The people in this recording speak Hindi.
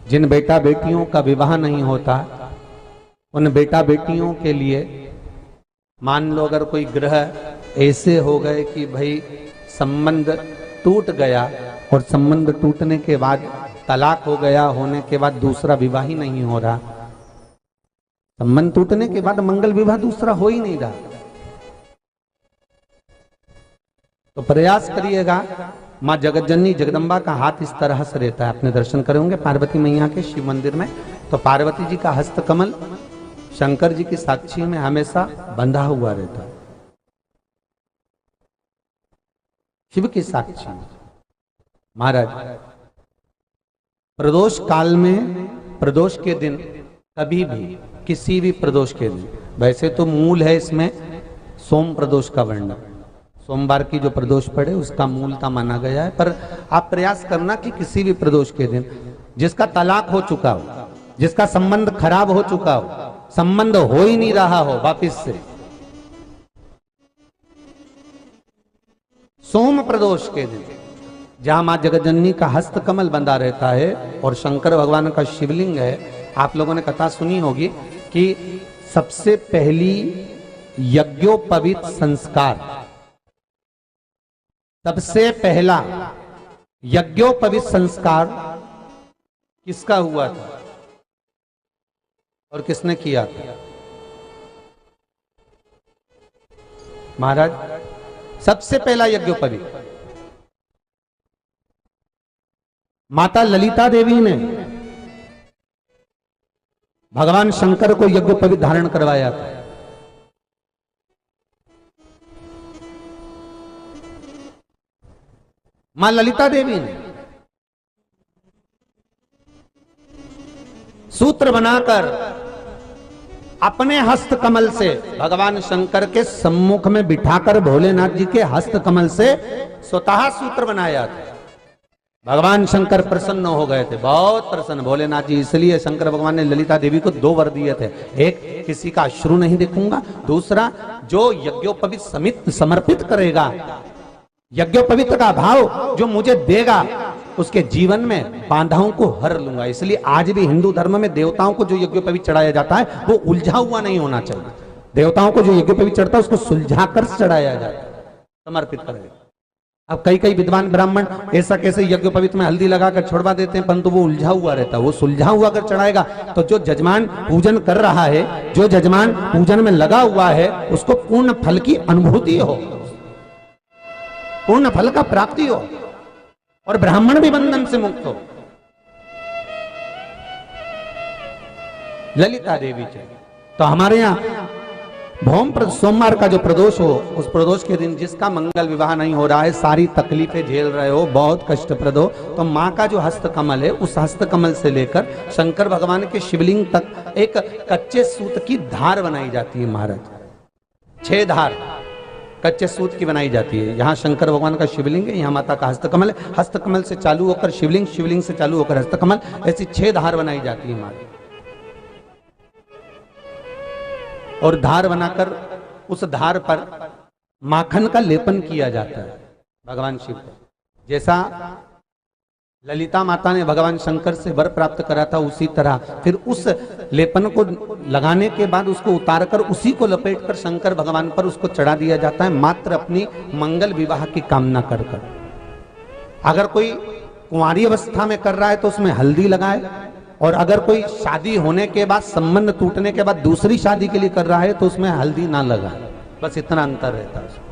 जिन बेटा बेटियों का विवाह नहीं होता उन बेटा बेटियों के लिए मान लो अगर कोई ग्रह ऐसे हो गए कि भाई संबंध टूट गया और संबंध टूटने के बाद तलाक हो गया, होने के बाद दूसरा विवाह ही नहीं हो रहा, संबंध टूटने के बाद मंगल विवाह दूसरा हो ही नहीं रहा, तो प्रयास करिएगा। माँ जगतजननी जगदम्बा का हाथ इस तरह से रहता है, आपने दर्शन करे होंगे पार्वती मैया के शिव मंदिर में, तो पार्वती जी का हस्तकमल शंकर जी की साक्षी में हमेशा बंधा हुआ रहता है, शिव की साक्षी में। महाराज प्रदोष काल में, प्रदोष के दिन कभी भी, किसी भी प्रदोष के दिन, वैसे तो मूल है इसमें सोम प्रदोष का वर्णन, सोमवार की जो प्रदोष पड़े उसका मूलता माना गया है, पर आप प्रयास करना कि किसी भी प्रदोष के दिन जिसका तलाक हो चुका हो, जिसका संबंध खराब हो चुका हो, संबंध हो ही नहीं रहा हो वापिस से, सोम प्रदोष के दिन जहां मां जगतजननी का हस्तकमल बंधा रहता है और शंकर भगवान का शिवलिंग है। आप लोगों ने कथा सुनी होगी कि सबसे पहली यज्ञोपवीत संस्कार, सबसे पहला यज्ञोपवीत संस्कार किसका हुआ था और किसने किया था? महाराज सबसे पहला यज्ञोपवीत माता ललिता देवी ने भगवान शंकर को यज्ञोपवीत धारण करवाया था। मां ललिता देवी ने सूत्र बनाकर अपने हस्तकमल से भगवान शंकर के सम्मुख में बिठाकर भोलेनाथ जी के हस्तकमल से स्वतः सूत्र बनाया था। भगवान शंकर प्रसन्न हो गए थे, बहुत प्रसन्न भोलेनाथ जी, इसलिए शंकर भगवान ने ललिता देवी को 2 वर दिए थे, एक किसी का अश्रु नहीं देखूंगा, दूसरा जो यज्ञोपवीत समित समर्पित करेगा, यज्ञोपवीत का भाव जो मुझे देगा उसके जीवन में बाधाओं को हर लूंगा। इसलिए आज भी हिंदू धर्म में देवताओं को जो यज्ञोपवीत चढ़ाया जाता है वो उलझा हुआ नहीं होना चाहिए। देवताओं को जो यज्ञोपवीत चढ़ता है उसको सुलझा कर चढ़ाया जाता है, समर्पित करेगा। अब कई विद्वान ब्राह्मण ऐसा कैसे यज्ञोपवीत में हल्दी लगाकर छोड़वा देते हैं, परंतु वो उलझा हुआ रहता है, वो सुलझा हुआ अगर चढ़ाएगा तो जो जजमान पूजन कर रहा है, जो जजमान पूजन में लगा हुआ है, उसको पूर्ण फल की अनुभूति हो, पूर्ण फल का प्राप्ति हो और ब्राह्मण भी बंधन से मुक्त हो। ललिता देवी चाहिए। तो हमारे यहाँ भौम सोमवार का जो प्रदोष हो, उस प्रदोष के दिन जिसका मंगल विवाह नहीं हो रहा है, सारी तकलीफें झेल रहे हो, बहुत कष्टप्रद हो, तो माँ का जो हस्तकमल है उस हस्तकमल से लेकर शंकर भगवान के शिवलिंग तक एक कच्चे सूत की धार बनाई जाती है। महाराज 6 धार कच्चे सूत की बनाई जाती है। यहाँ शंकर भगवान का शिवलिंग है, यहाँ माता का हस्तकमल है, हस्तकमल से चालू होकर शिवलिंग, शिवलिंग से चालू होकर हस्तकमल, ऐसी 6 धार बनाई जाती है माता। और धार बनाकर उस धार पर माखन का लेपन किया जाता है भगवान शिव को। जैसा ललिता माता ने भगवान शंकर से वर प्राप्त करा था, उसी तरह फिर उस लेपन को लगाने के बाद उसको उतारकर उसी को लपेटकर शंकर भगवान पर उसको चढ़ा दिया जाता है, मात्र अपनी मंगल विवाह की कामना कर कर। अगर कोई कुंवारी अवस्था में कर रहा है तो उसमें हल्दी लगाए, और अगर कोई शादी होने के बाद, संबंध टूटने के बाद दूसरी शादी के लिए कर रहा है तो उसमें हल्दी ना लगाए, बस इतना अंतर रहता है।